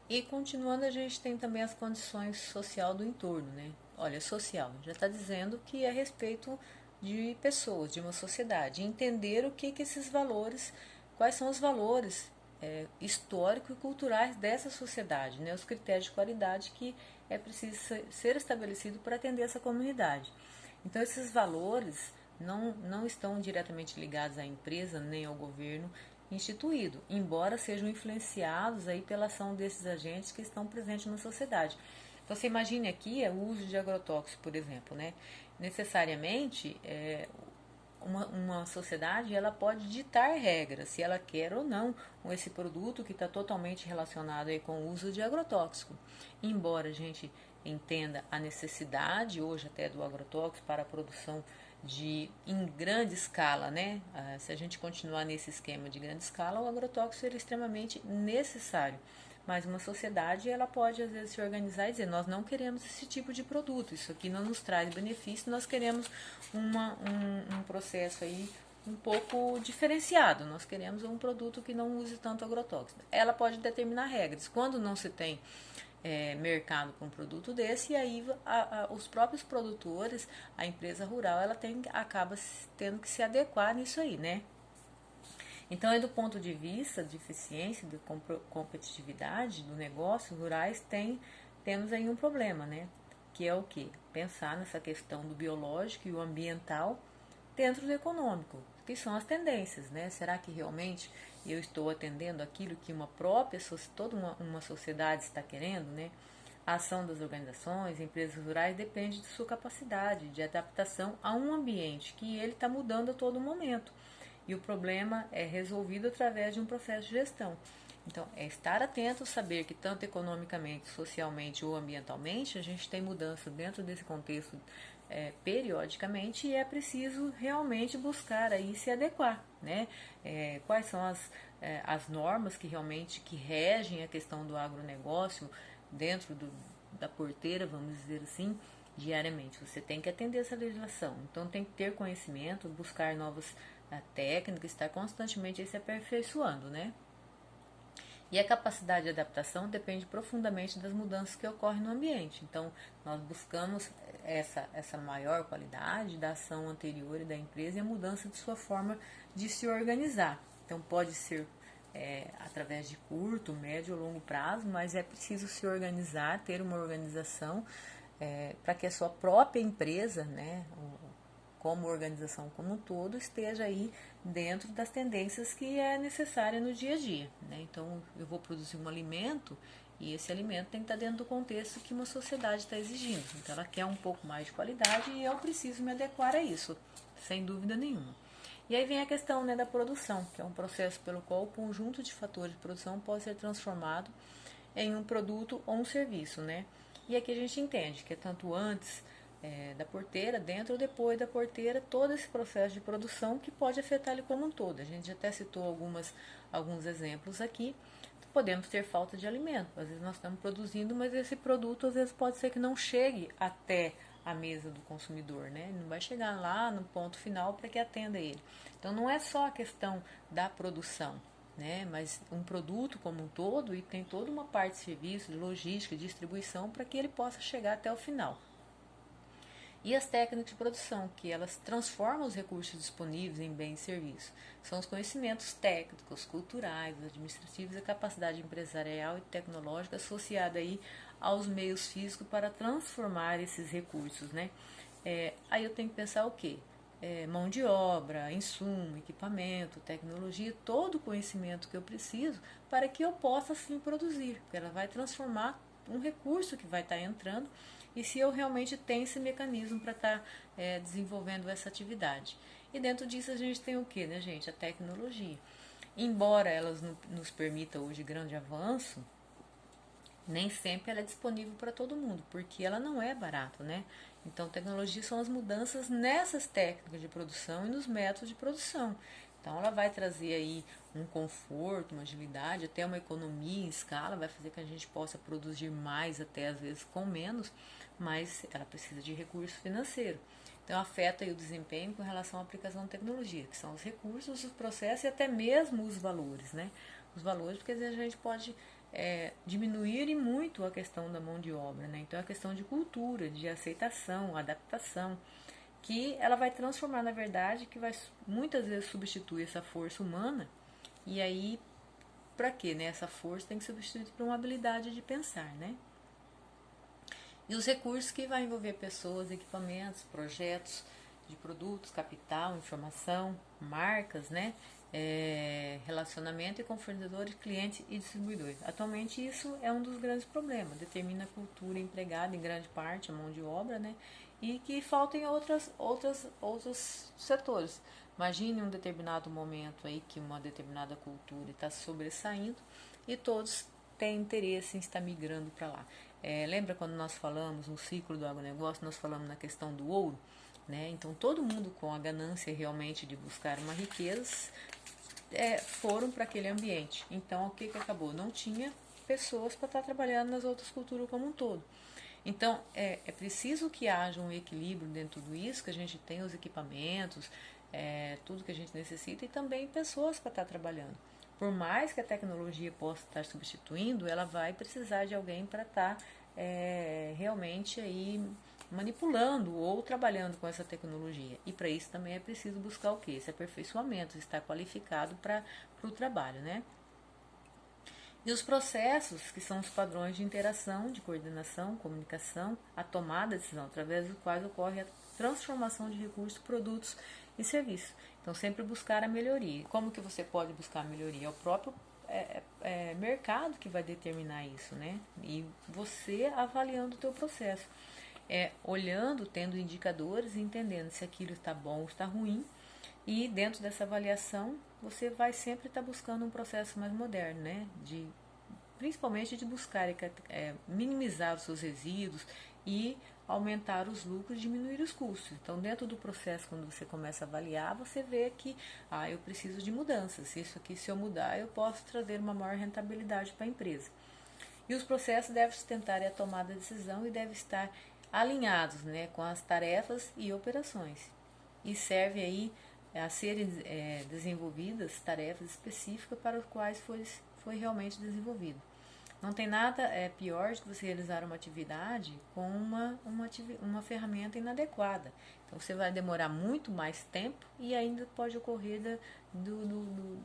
E continuando, a gente tem também as condições social do entorno, né? Olha, social, já está dizendo que é a respeito de pessoas, de uma sociedade, entender o que esses valores, quais são os valores históricos e culturais dessa sociedade, né? Os critérios de qualidade que é preciso ser estabelecido para atender essa comunidade. Então, esses valores não estão diretamente ligados à empresa nem ao governo instituído, embora sejam influenciados aí pela ação desses agentes que estão presentes na sociedade. Então, você imagine aqui o uso de agrotóxicos, por exemplo, né? Necessariamente, uma sociedade ela pode ditar regras, se ela quer ou não, com esse produto que está totalmente relacionado aí com o uso de agrotóxico. Embora a gente entenda a necessidade hoje até do agrotóxico para a produção em grande escala, né? Se a gente continuar nesse esquema de grande escala, o agrotóxico seria extremamente necessário. Mas uma sociedade ela pode às vezes se organizar e dizer nós não queremos esse tipo de produto, isso aqui não nos traz benefício, nós queremos um processo aí um pouco diferenciado, nós queremos um produto que não use tanto agrotóxico. Ela pode determinar regras. Quando não se tem mercado para um produto desse, e aí os próprios produtores, a empresa rural, ela acaba tendo que se adequar nisso aí, né? Então, aí do ponto de vista de eficiência, de competitividade do negócio, rurais temos aí um problema, né? Que é o quê? Pensar nessa questão do biológico e o ambiental dentro do econômico, que são as tendências, né? Será que realmente eu estou atendendo aquilo que toda uma sociedade está querendo, né? A ação das organizações, empresas rurais depende de sua capacidade de adaptação a um ambiente que ele está mudando a todo momento. E o problema é resolvido através de um processo de gestão. Então, é estar atento, saber que tanto economicamente, socialmente ou ambientalmente, a gente tem mudança dentro desse contexto periodicamente e é preciso realmente buscar aí se adequar, né? Quais são as normas que realmente que regem a questão do agronegócio dentro da porteira, vamos dizer assim, diariamente. Você tem que atender essa legislação, então tem que ter conhecimento, buscar novas técnicas, estar constantemente se aperfeiçoando, né? E a capacidade de adaptação depende profundamente das mudanças que ocorrem no ambiente. Então, nós buscamos essa maior qualidade da ação anterior e da empresa e a mudança de sua forma de se organizar. Então, pode ser através de curto, médio ou longo prazo, mas é preciso se organizar, ter uma organização para que a sua própria empresa, né, como organização como um todo, esteja aí dentro das tendências que é necessária no dia a dia, né? Então, eu vou produzir um alimento e esse alimento tem que estar dentro do contexto que uma sociedade está exigindo. Então, ela quer um pouco mais de qualidade e eu preciso me adequar a isso, sem dúvida nenhuma. E aí vem a questão, né, da produção, que é um processo pelo qual o conjunto de fatores de produção pode ser transformado em um produto ou um serviço, né? E aqui a gente entende que é tanto antes da porteira, dentro ou depois da porteira, todo esse processo de produção que pode afetar ele como um todo. A gente até citou alguns exemplos aqui. Podemos ter falta de alimento. Às vezes nós estamos produzindo, mas esse produto às vezes pode ser que não chegue até a mesa do consumidor, né? Ele não vai chegar lá no ponto final para que atenda ele. Então não é só a questão da produção, né? Mas um produto como um todo e tem toda uma parte de serviço, de logística, de distribuição para que ele possa chegar até o final. E as técnicas de produção, que elas transformam os recursos disponíveis em bens e serviços. São os conhecimentos técnicos, culturais, administrativos e a capacidade empresarial e tecnológica associada aí aos meios físicos para transformar esses recursos, né? Aí eu tenho que pensar o quê? Mão de obra, insumo, equipamento, tecnologia, todo o conhecimento que eu preciso para que eu possa sim produzir, porque ela vai transformar um recurso que vai estar entrando e se eu realmente tenho esse mecanismo para estar desenvolvendo essa atividade. E dentro disso a gente tem o que, né, gente? A tecnologia. Embora elas nos permita hoje grande avanço, nem sempre ela é disponível para todo mundo, porque ela não é barata, né? Então, tecnologia são as mudanças nessas técnicas de produção e nos métodos de produção. Então, ela vai trazer aí um conforto, uma agilidade, até uma economia em escala, vai fazer que a gente possa produzir mais, até às vezes com menos, mas ela precisa de recurso financeiro. Então, afeta aí o desempenho com relação à aplicação de tecnologia, que são os recursos, os processos e até mesmo os valores, né? Os valores, porque às vezes a gente pode diminuir e muito a questão da mão de obra, né? Então é a questão de cultura, de aceitação, adaptação, que ela vai transformar na verdade, que vai muitas vezes substituir essa força humana, e aí para quê, né? Essa força tem que ser substituída por uma habilidade de pensar, né? E os recursos que vai envolver pessoas, equipamentos, projetos de produtos, capital, informação, marcas, né? Relacionamento com fornecedores, clientes e distribuidores. Atualmente isso é um dos grandes problemas, determina a cultura empregada em grande parte, a mão de obra, né? E que faltam em outros setores. Imagine um determinado momento aí que uma determinada cultura está sobressaindo e todos têm interesse em estar migrando para lá. Lembra quando nós falamos no ciclo do agronegócio, nós falamos na questão do ouro? Né? Então todo mundo com a ganância realmente de buscar uma riqueza foram para aquele ambiente. Então o que acabou? Não tinha pessoas para estar trabalhando nas outras culturas como um todo. Então é preciso que haja um equilíbrio dentro de tudo isso, que a gente tenha os equipamentos, tudo que a gente necessita e também pessoas para estar trabalhando. Por mais que a tecnologia possa estar substituindo, ela vai precisar de alguém para estar realmente aí manipulando ou trabalhando com essa tecnologia. E para isso também é preciso buscar o quê? Esse aperfeiçoamento, estar qualificado para o trabalho, né? E os processos, que são os padrões de interação, de coordenação, comunicação, a tomada de decisão, através dos quais ocorre a transformação de recursos, produtos e serviços. Então, sempre buscar a melhoria. Como que você pode buscar a melhoria? É o próprio mercado que vai determinar isso, né? E você avaliando o teu processo. Olhando, tendo indicadores e entendendo se aquilo está bom ou está ruim. E dentro dessa avaliação, você vai sempre estar buscando um processo mais moderno, né? Principalmente de buscar minimizar os seus resíduos e aumentar os lucros, diminuir os custos. Então, dentro do processo, quando você começa a avaliar, você vê que eu preciso de mudanças. Isso aqui, se eu mudar, eu posso trazer uma maior rentabilidade para a empresa. E os processos devem sustentar a tomada de decisão e devem estar alinhados, né, com as tarefas e operações. E serve aí a serem desenvolvidas tarefas específicas para as quais foi realmente desenvolvido. Não tem nada pior do que você realizar uma atividade com uma ferramenta inadequada. Então você vai demorar muito mais tempo e ainda pode ocorrer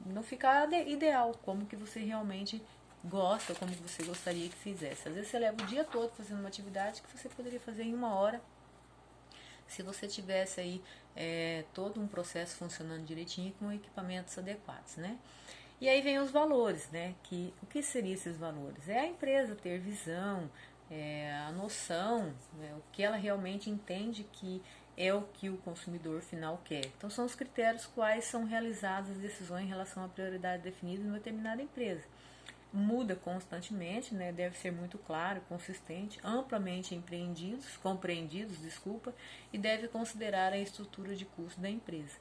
não ficar ideal, como que você realmente gosta, como que você gostaria que fizesse. Às vezes você leva o dia todo fazendo uma atividade que você poderia fazer em 1 hora, se você tivesse aí todo um processo funcionando direitinho com equipamentos adequados, né? E aí vem os valores, né? O que seriam esses valores? É a empresa ter visão, a noção, né? O que ela realmente entende que é o que o consumidor final quer. Então são os critérios quais são realizadas as decisões em relação à prioridade definida em uma determinada empresa. Muda constantemente, né? Deve ser muito claro, consistente, amplamente compreendidos, e deve considerar a estrutura de custo da empresa.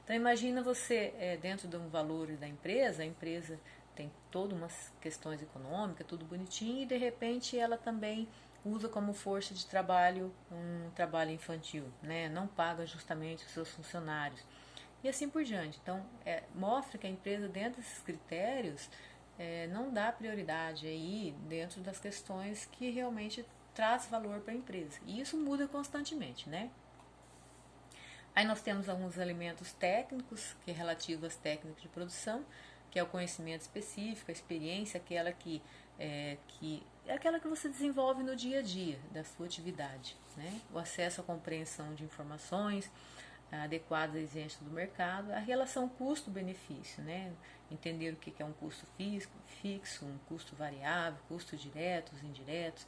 Então imagina você dentro de um valor da empresa, a empresa tem todas umas questões econômicas, tudo bonitinho, e de repente ela também usa como força de trabalho um trabalho infantil, né? Não paga justamente os seus funcionários e assim por diante. Então mostra que a empresa dentro desses critérios não dá prioridade aí dentro das questões que realmente traz valor para a empresa. E isso muda constantemente, né? Aí nós temos alguns elementos técnicos, que é relativo às técnicas de produção, que é o conhecimento específico, a experiência, aquela que é aquela que você desenvolve no dia a dia da sua atividade, né? O acesso à compreensão de informações adequadas à exigência do mercado, a relação custo-benefício, né? Entender o que é um custo fixo, um custo variável, custos diretos, indiretos,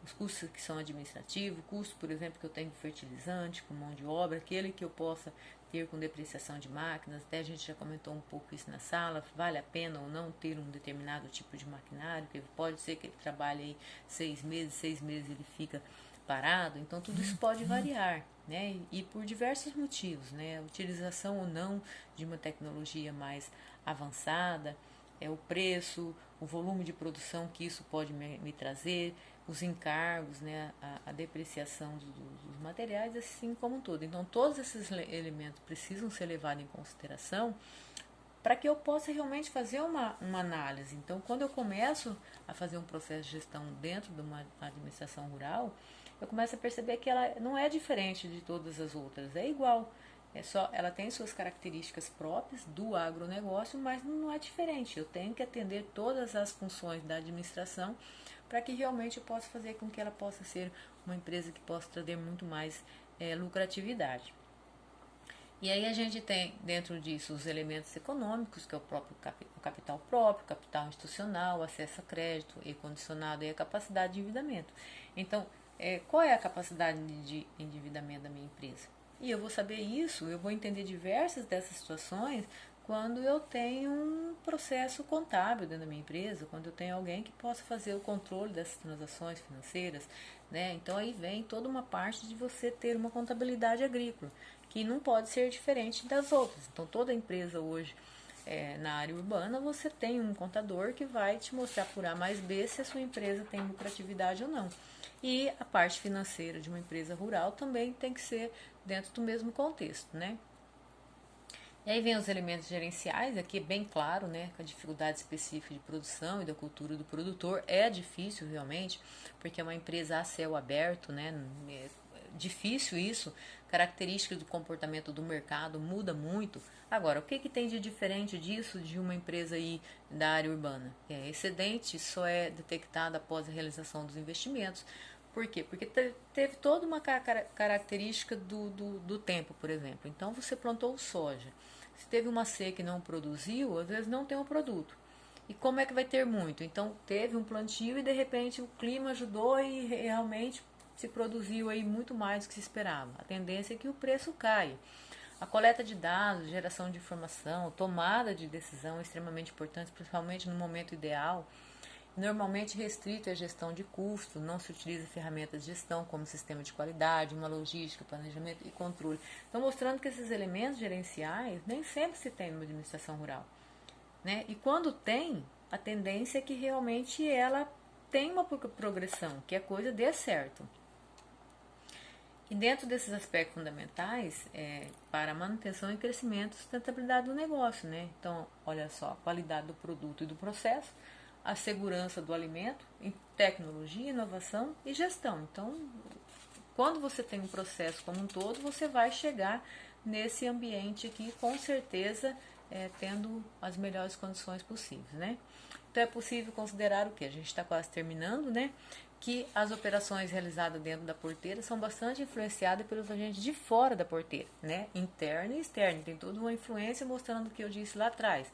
os custos que são administrativos, o custo, por exemplo, que eu tenho com fertilizante, com mão de obra, aquele que eu possa ter com depreciação de máquinas, até a gente já comentou um pouco isso na sala, vale a pena ou não ter um determinado tipo de maquinário, que pode ser que ele trabalhe aí 6 meses ele fica parado, então tudo isso pode variar, né? E por diversos motivos, né? A utilização ou não de uma tecnologia mais avançada, o preço, o volume de produção que isso pode me trazer, os encargos, né, a depreciação dos materiais, assim como um todo. Então, todos esses elementos precisam ser levados em consideração para que eu possa realmente fazer uma análise. Então, quando eu começo a fazer um processo de gestão dentro de uma administração rural, eu começo a perceber que ela não é diferente de todas as outras, é igual. É só, ela tem suas características próprias do agronegócio, mas não é diferente. Eu tenho que atender todas as funções da administração para que realmente eu possa fazer com que ela possa ser uma empresa que possa trazer muito mais lucratividade. E aí a gente tem dentro disso os elementos econômicos, que é o próprio capital próprio, capital institucional, acesso a crédito e condicionado e a capacidade de endividamento. Então, qual é a capacidade de endividamento da minha empresa? E eu vou saber isso, eu vou entender diversas dessas situações quando eu tenho um processo contábil dentro da minha empresa, quando eu tenho alguém que possa fazer o controle dessas transações financeiras, né? Então aí vem toda uma parte de você ter uma contabilidade agrícola, que não pode ser diferente das outras. Então toda empresa hoje na área urbana, você tem um contador que vai te mostrar por A mais B se a sua empresa tem lucratividade ou não. E a parte financeira de uma empresa rural também tem que ser dentro do mesmo contexto, né? E aí vem os elementos gerenciais, aqui é bem claro, né, que a dificuldade específica de produção e da cultura do produtor é difícil realmente, porque é uma empresa a céu aberto, né, é difícil isso, característica do comportamento do mercado muda muito. Agora, o que tem de diferente disso de uma empresa aí da área urbana? Excedente só é detectado após a realização dos investimentos. Por quê? Porque teve toda uma característica do tempo, por exemplo. Então, você plantou soja. Se teve uma seca e não produziu, às vezes não tem um produto. E como é que vai ter muito? Então, teve um plantio e, de repente, o clima ajudou e realmente se produziu aí muito mais do que se esperava. A tendência é que o preço caia. A coleta de dados, geração de informação, tomada de decisão é extremamente importante, principalmente no momento ideal. Normalmente restrito à gestão de custo, não se utiliza ferramentas de gestão como sistema de qualidade, uma logística, planejamento e controle. Então, mostrando que esses elementos gerenciais nem sempre se tem numa administração rural, né? E quando tem, a tendência é que realmente ela tem uma progressão, que a coisa dê certo. E dentro desses aspectos fundamentais, para a manutenção e crescimento e sustentabilidade do negócio, né? Então, olha só, a qualidade do produto e do processo, a segurança do alimento, tecnologia, inovação e gestão. Então, quando você tem um processo como um todo, você vai chegar nesse ambiente aqui, com certeza, tendo as melhores condições possíveis, né? Então, é possível considerar o que? A gente está quase terminando, né? Que as operações realizadas dentro da porteira são bastante influenciadas pelos agentes de fora da porteira, né? Interno e externo. Tem toda uma influência mostrando o que eu disse lá atrás.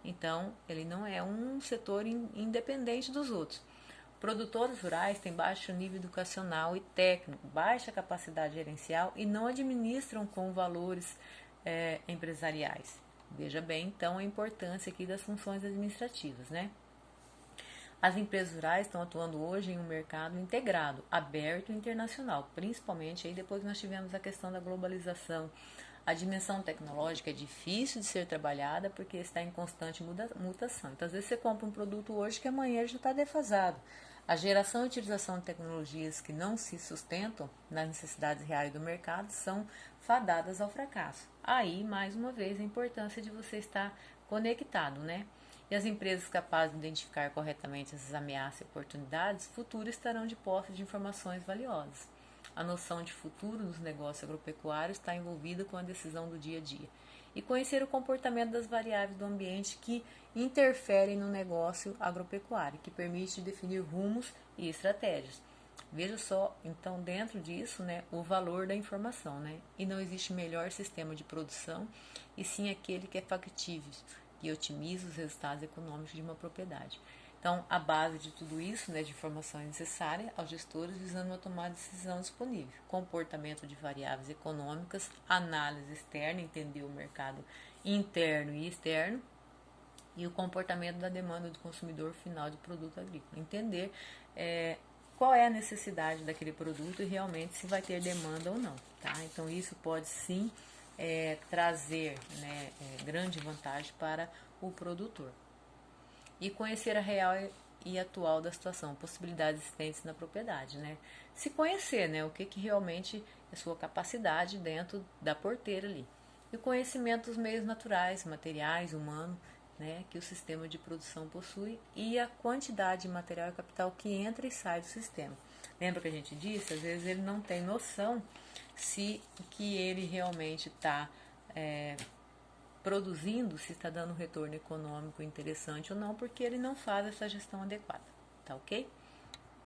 Então, ele não é um setor independente dos outros. Produtores rurais têm baixo nível educacional e técnico, baixa capacidade gerencial e não administram com valores empresariais. Veja bem, então, a importância aqui das funções administrativas, né? As empresas rurais estão atuando hoje em um mercado integrado, aberto e internacional, principalmente aí depois que nós tivemos a questão da globalização. A dimensão tecnológica é difícil de ser trabalhada porque está em constante mutação. Então, às vezes você compra um produto hoje que amanhã já está defasado. A geração e utilização de tecnologias que não se sustentam nas necessidades reais do mercado são fadadas ao fracasso. Aí, mais uma vez, a importância de você estar conectado, né? E as empresas capazes de identificar corretamente essas ameaças e oportunidades futuras estarão de posse de informações valiosas. A noção de futuro nos negócios agropecuários está envolvida com a decisão do dia a dia. E conhecer o comportamento das variáveis do ambiente que interferem no negócio agropecuário, que permite definir rumos e estratégias. Veja só, então, dentro disso, né, o valor da informação, né? E não existe melhor sistema de produção, e sim aquele que é factível, que otimiza os resultados econômicos de uma propriedade. Então, a base de tudo isso, né, de informação é necessária aos gestores visando uma tomada de decisão disponível. Comportamento de variáveis econômicas, análise externa, entender o mercado interno e externo, e o comportamento da demanda do consumidor final de produto agrícola. Entender qual é a necessidade daquele produto e realmente se vai ter demanda ou não. Tá? Então, isso pode sim trazer, né, grande vantagem para o produtor. E conhecer a real e atual da situação, possibilidades existentes na propriedade, né? Se conhecer, né, o que realmente é sua capacidade dentro da porteira ali. e conhecimento dos meios naturais, materiais, humanos, né, que o sistema de produção possui e a quantidade de material e capital que entra e sai do sistema. Lembra que a gente disse? Às vezes ele não tem noção se que ele realmente está produzindo, se está dando um retorno econômico interessante ou não, porque ele não faz essa gestão adequada, tá ok?